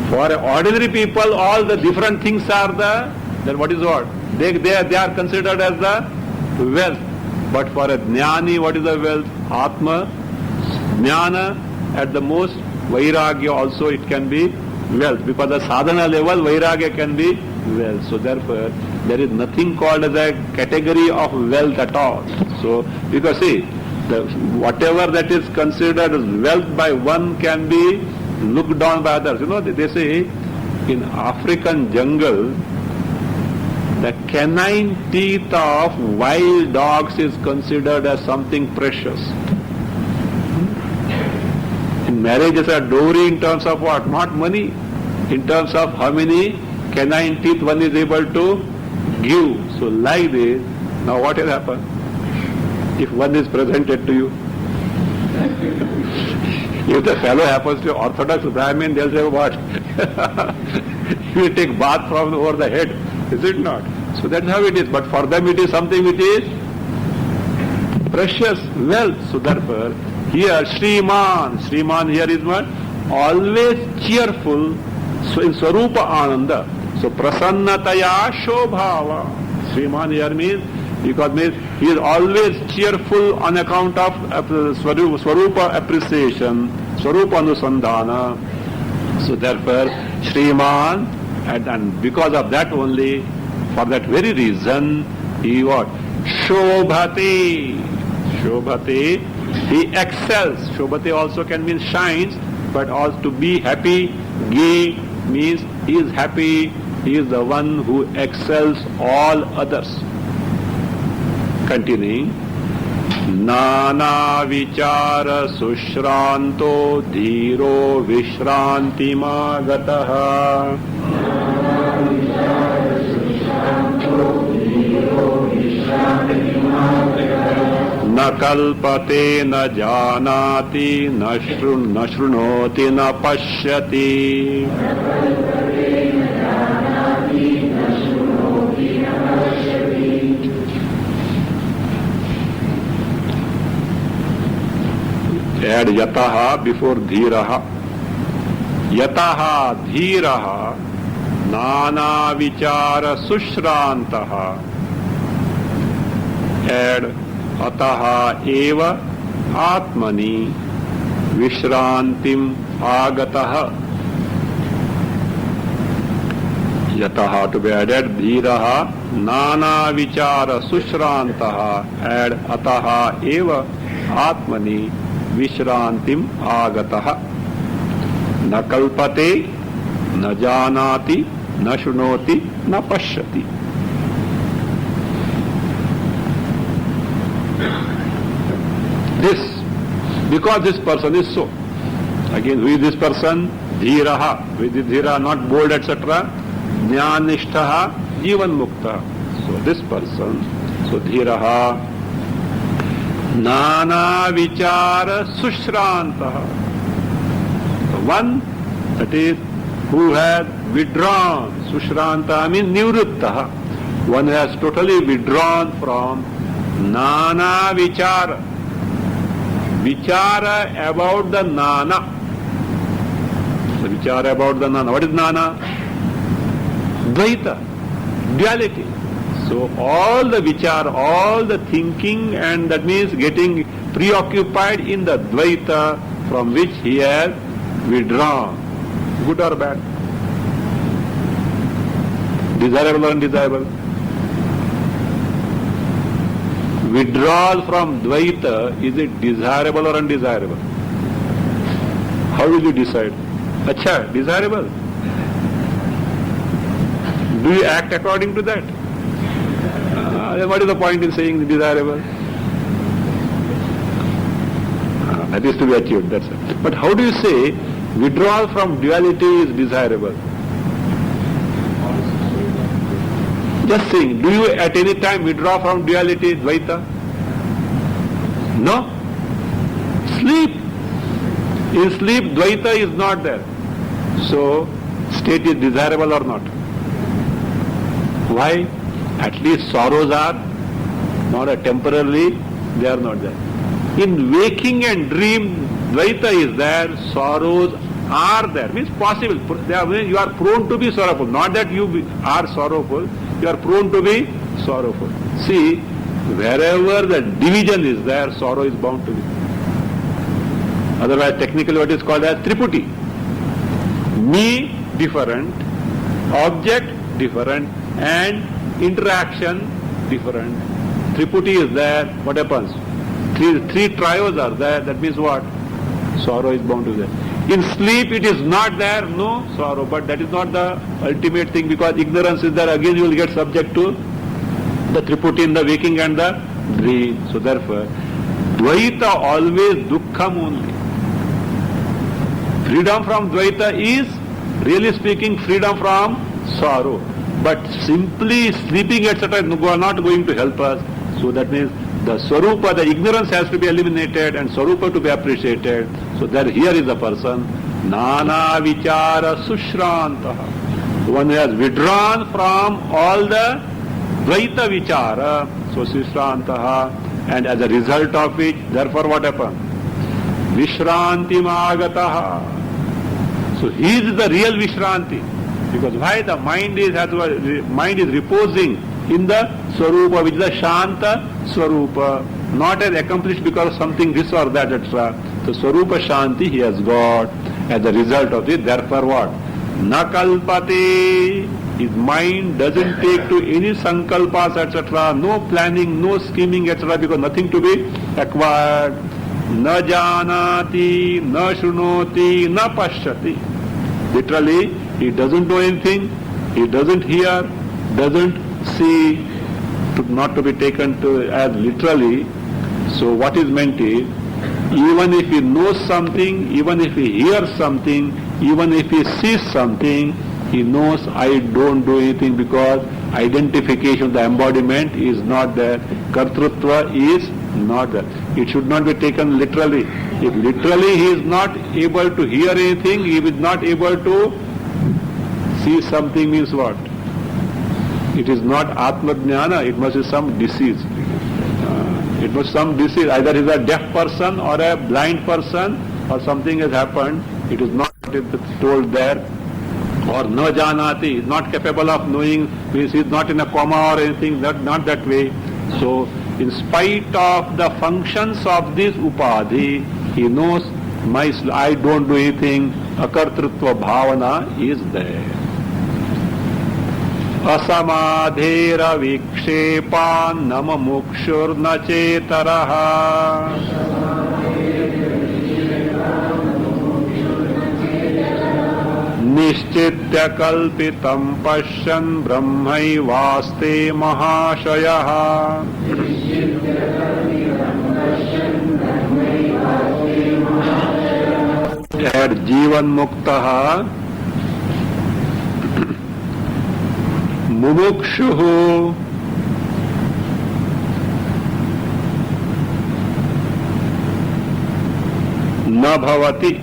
For ordinary people, all the different things are then what is what? They are considered as the wealth. But for a jnani, what is the wealth? Atma, jnana, at the most, vairagya also it can be wealth. Because the sadhana level, vairagya can be wealth. So therefore, there is nothing called as a category of wealth at all. So, because see, whatever that is considered as wealth by one can be looked down by others. You know, they say in African jungle, the canine teeth of wild dogs is considered as something precious. In marriage, it's a dowry in terms of what? Not money. In terms of how many canine teeth one is able to give. So like this, now what will happen? If one is presented to you, if the fellow happens to be Orthodox Brahmin, they'll say, what? You will take bath from over the head. Is it not? So that's how it is. But for them it is something which is precious wealth. So therefore, here Shriman here is what? Always cheerful. So in Swarupa Ananda. So Prasannataya Shobhava. Shriman here means, because he is always cheerful on account of Swarupa appreciation, Swarupa Anusandhana. So therefore, Shriman, and because of that only, for that very reason, he what? Shobhati. Shobhati, he excels. Shobhati also can mean shines, but also to be happy, gay, means he is happy, he is the one who excels all others. Continuing. Nana vichara sushranto dhiro vishrantimagataha. न कल्पते न जानाति न शृणोति न पश्यति. Add yataha before dhiraha. Yataha dhiraha nana vichara sushrantaha. Add ataha eva atmani vishrantim agataha. Yataha to be added. Dhiraha nana vichara sushrantaha. Add ataha eva atmani vishrantim agataha. Na kalpate, na janati, na shunoti, na pashyati. This, because this person is so. Again, who is this person? Dhiraha. Who is this dhira? Not bold, etc. Jnanishtaha, jivan mukta. So this person, so dhiraha, nana vichara sushrantaha. The one that is who has withdrawn. Sushranta means nivrittaha. One has totally withdrawn from nana vichara. Vichara about the nana. So vichara about the nana. What is nana? Dvaita, duality. So all the vichara, all the thinking, and that means getting preoccupied in the dvaita from which he has withdrawn. Good or bad? Desirable or undesirable? Withdrawal from dvaita, is it desirable or undesirable? How will you decide? Acha, desirable. Do you act according to that? Then what is the point in saying desirable? That is to be achieved, that's it. But how do you say withdrawal from duality is desirable? Just saying, do you at any time withdraw from duality, Dvaita? No. Sleep. In sleep, Dvaita is not there. So, state is desirable or not? Why? At least sorrows are not temporarily, they are not there. In waking and dream, Dvaita is there, sorrows are there. Means possible. You are prone to be sorrowful. Not that you are sorrowful, you are prone to be sorrowful. See, wherever the division is there, sorrow is bound to be. Otherwise, technically what is called as Triputi. Me different, object different, and interaction different. Triputi is there, what happens? Three trios are there, that means what? Sorrow is bound to be there. In sleep it is not there, no sorrow, but that is not the ultimate thing, because ignorance is there, again you will get subject to the Triputi in the waking and the dream. So therefore, Dvaita always dukkham only. Freedom from Dvaita is, really speaking, freedom from sorrow. But simply sleeping, etc., are not going to help us. So that means the Swarupa, the ignorance has to be eliminated and Swarupa to be appreciated. So that here is a person, Nana Vichara Sushrantaha. One who has withdrawn from all the Dvaita Vichara, so Sushrantaha, and as a result of which, therefore what happened? Vishrantim Agataha. So he is the real Vishranti. Because why? The mind is reposing in the Swarupa, which is the Shanta Swarupa, not as accomplished because of something this or that, etc. So Swarupa Shanti he has got. as a result of this. Therefore what? Na kalpate. His mind doesn't take to any sankalpas, etc. No planning, no scheming, etc. because nothing to be acquired. Na janati, na shrunoti, na pashyati. Literally, he doesn't know anything, he doesn't hear, doesn't see, not to be taken to as literally. So what is meant is, even if he knows something, even if he hears something, even if he sees something, he knows I don't do anything because identification of the embodiment is not there. Kartrutva is not there. It should not be taken literally. If literally he is not able to hear anything, he is not able to see something, means what? It is not Atma Jnana, it must be some disease. It was some disease. Either he is a deaf person or a blind person or something has happened. It is not told there. Or no janati, is not capable of knowing, means he is not in a coma or anything, not that way. So, in spite of the functions of this upadhi, he knows, I don't do anything, akartrutva bhavana is there. Asamadhera vikshepan nama mukshur na cetaraha. निश्चित्य कल्पितं पश्यन् ब्रह्मैवास्ते महाशयः and जीवन मुक्तः मुमुक्षुः न भवति.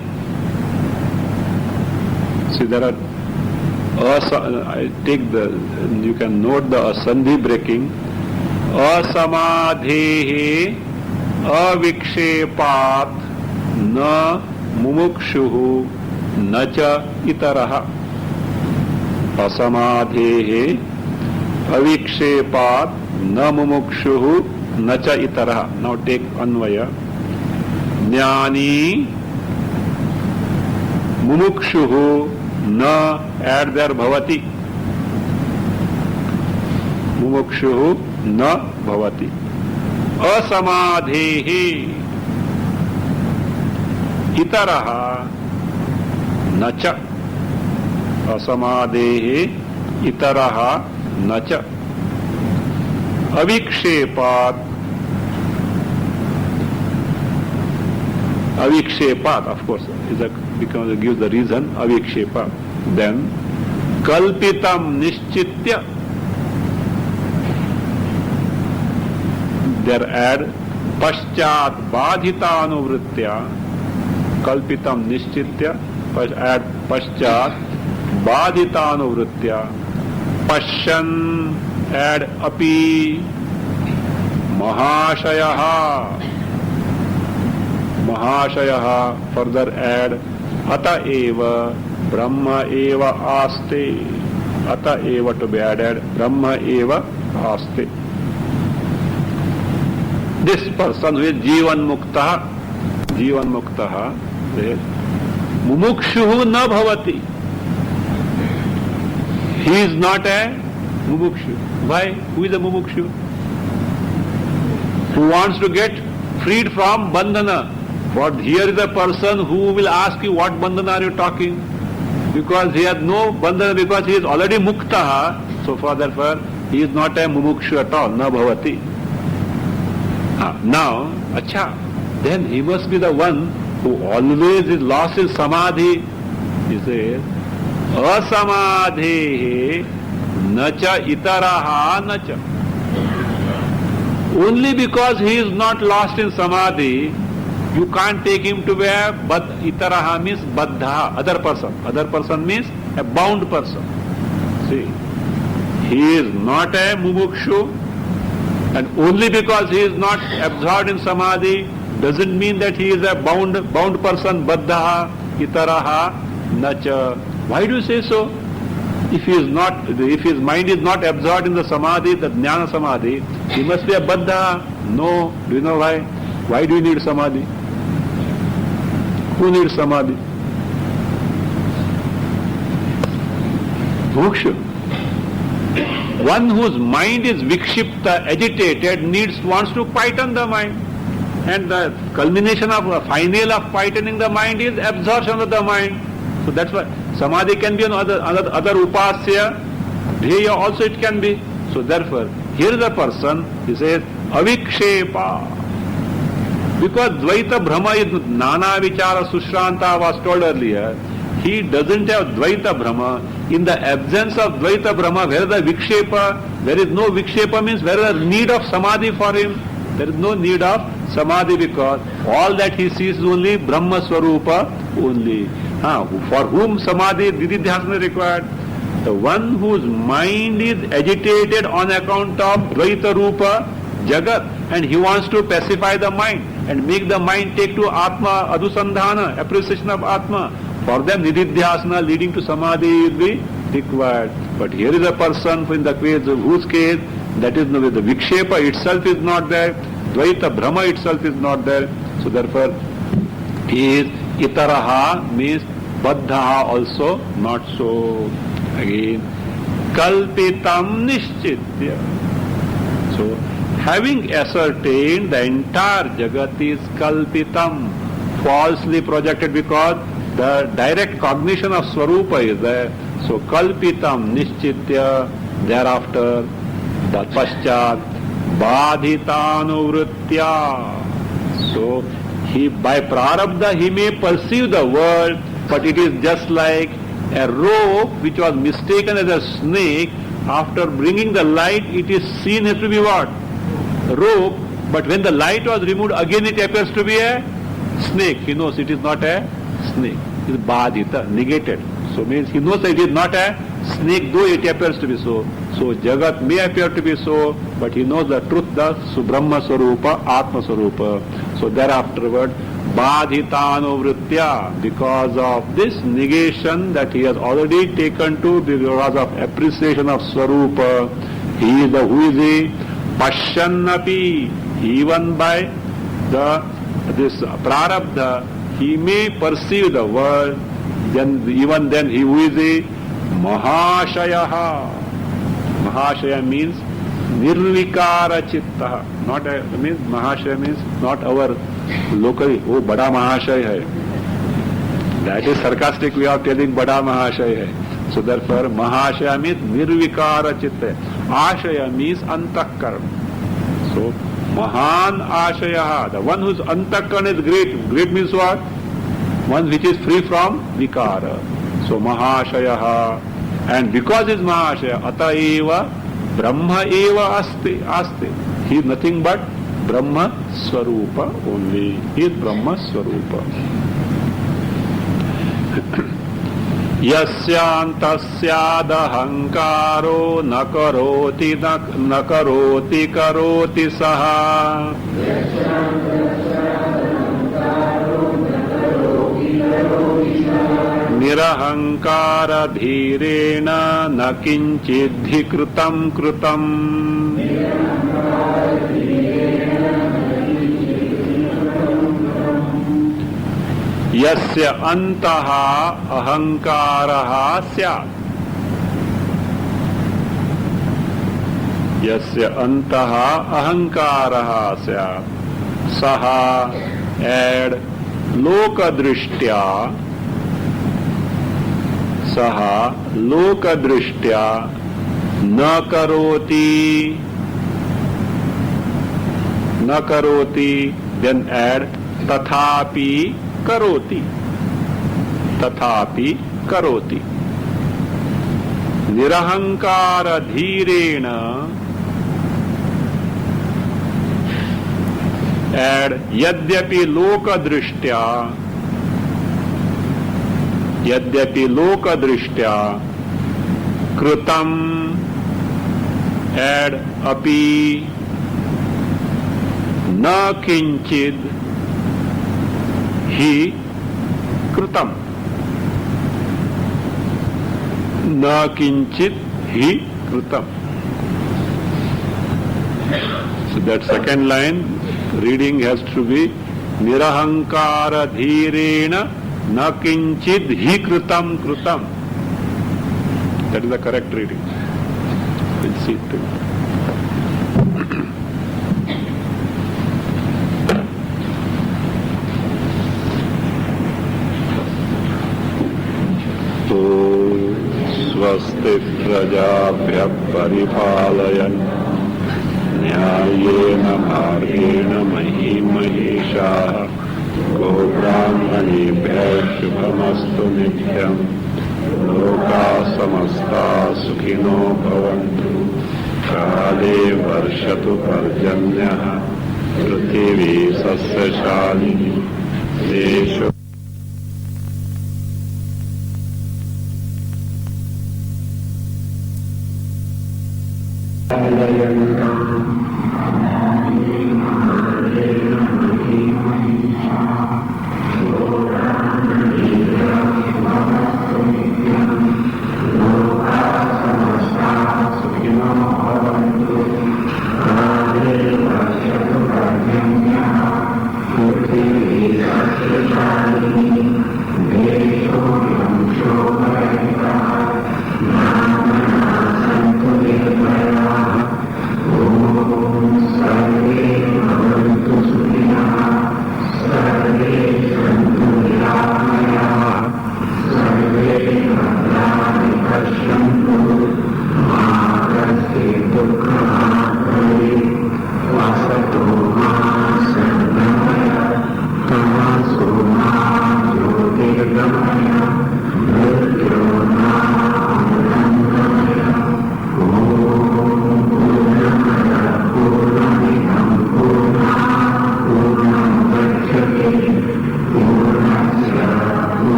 See, there are, I take you can note the asandhi breaking. Asamadhehe avikshepat na mumukshuhu na cha itaraha. Asamadhehe avikshepat na mumukshuhu na cha itaraha. Now take anvaya. Jnani mumukshuhu na add there bhavati. Mumukshuhu na bhavati. Asamadhehi itaraha na cha. Asamadhehi itaraha na cha. Avikshepat. Avikshepat, of course, gives the reason, avikshepa. Then, kalpitam nischitya. There add, paschat badhita anuvritya. Kalpitam nischitya, add paschat badhita anuvritya. Pashyan, add api. Mahashayaha. Mahashayaha, further add ata eva brahma eva aste. Ata eva to be added, brahma eva aste. This person who is jivan muktaha, mumukshuhu na bhavati. He is not a mumukshu. Why? Who is a mumukshu? Who wants to get freed from bandhana. But here is a person who will ask you, what bandhana are you talking? Because he has no bandhana, because he is already muktaha. So therefore, he is not a mumukshu at all, na bhavati. Now, then he must be the one who always is lost in samadhi. He says, asamadhehe nacha itaraha nacha. Only because he is not lost in samadhi, you can't take him to where, but itaraha means baddha, other person. Other person means a bound person. See, he is not a mumukshu, and only because he is not absorbed in samadhi doesn't mean that he is a bound person, baddha, itaraha, nacha. Why do you say so? If his mind is not absorbed in the samadhi, the jnana samadhi, he must be a baddha. No. Do you know why? Why do you need samadhi? Who needs samadhi? Mukshu. One whose mind is vikshipta, agitated, wants to quieten the mind. And the culmination of, final of quietening the mind is absorption of the mind. So that's why samadhi can be another upasya, dheya also it can be. So therefore, here is a person, he says, avikshepa. Because Dvaita Brahma is Nana Vichara Sushranta was told earlier, he doesn't have Dvaita Brahma. In the absence of Dvaita Brahma, where is the Vikshepa? There is no Vikshepa means where is the need of Samadhi for him? There is no need of Samadhi because all that he sees is only Brahma Swarupa only. For whom Samadhi Dididhyasana is required? The one whose mind is agitated on account of Dvaita Rupa Jagat, and he wants to pacify the mind and make the mind take to Atma, Adusandhana, appreciation of Atma. For them, Nididhyasana leading to Samadhi will be required. But here is a person in the case of whose case, that is the Vikshepa itself is not there, Dvaita Brahma itself is not there. So therefore, he is Itaraha means Baddhaha also not so. Again, Kalpitam Nishchitya. So, having ascertained the entire Jagat is Kalpitam, falsely projected because the direct cognition of Swarupa is there. So, Kalpitam Nishchitya, thereafter, the Paschat, Badhitanuvritya. So, by Prarabdha he may perceive the world, but it is just like a rope which was mistaken as a snake. After bringing the light, it is seen as to be what? Rope, but when the light was removed, again it appears to be a snake. He knows it is not a snake. It is badhita, negated. So means he knows that it is not a snake, though it appears to be so. So Jagat may appear to be so, but he knows the truth, the Subrahma Swarupa, Atma Swarupa. So thereafterward, Badhitanuvritya, because of this negation that he has already taken to because of appreciation of Swarupa, he is the who is he? Pashyannapi, even by this Prarabdha, he may perceive the world, then even then he who is he? Mahashayaha. Mahashaya means Nirvikara Chitta. Means Mahashaya means not our locally, oh Bada Mahashaya hai. That is sarcastic way of telling Bada Mahashaya hai. So therefore Mahashaya means Nirvikara Chitta. Ashaya means Antakkar. So Mahan Ashayaha, the one whose Antakkar is great. Great means what? One which is free from Vikara. So Mahashayaha. And because it's Mahashaya, Ataeva Brahma eva asti. He is nothing but Brahma Swarupa only. He is Brahma Swarupa. Yasyantasyadahankaro nakaroti karoti saha. Nirahankara dhirena nakinchidhi kritam kritam. Yasya antaha ahankaraha syat. Yasya antaha ahankaraha syat. Saha add lokadrishtya. Saha lokadrishtya na karoti, then add tathapi karoti. Tathapi karoti. Nirahankara dhirena, add yadyapi lokadrishtya. Yadyapi lokadrishtya kritam, add api na kinchid hi kritam. Na kinchid hi kritam. So that second line reading has to be Nirahankara dhirena na kinchid hi kritam kritam. That is the correct reading. We'll see it. स्वस्ति प्रजाभ्यः परिपालयन् न्याय्येन मार्गेण महीं महिषाः गोब्राह्मणेभ्यः शुभमस्तु नित्यम् लोकाः समस्ताः सुखिनो भवन्तु काले वर्षतु पर्जन्यः पृथिवी सस्यशालिनी देशो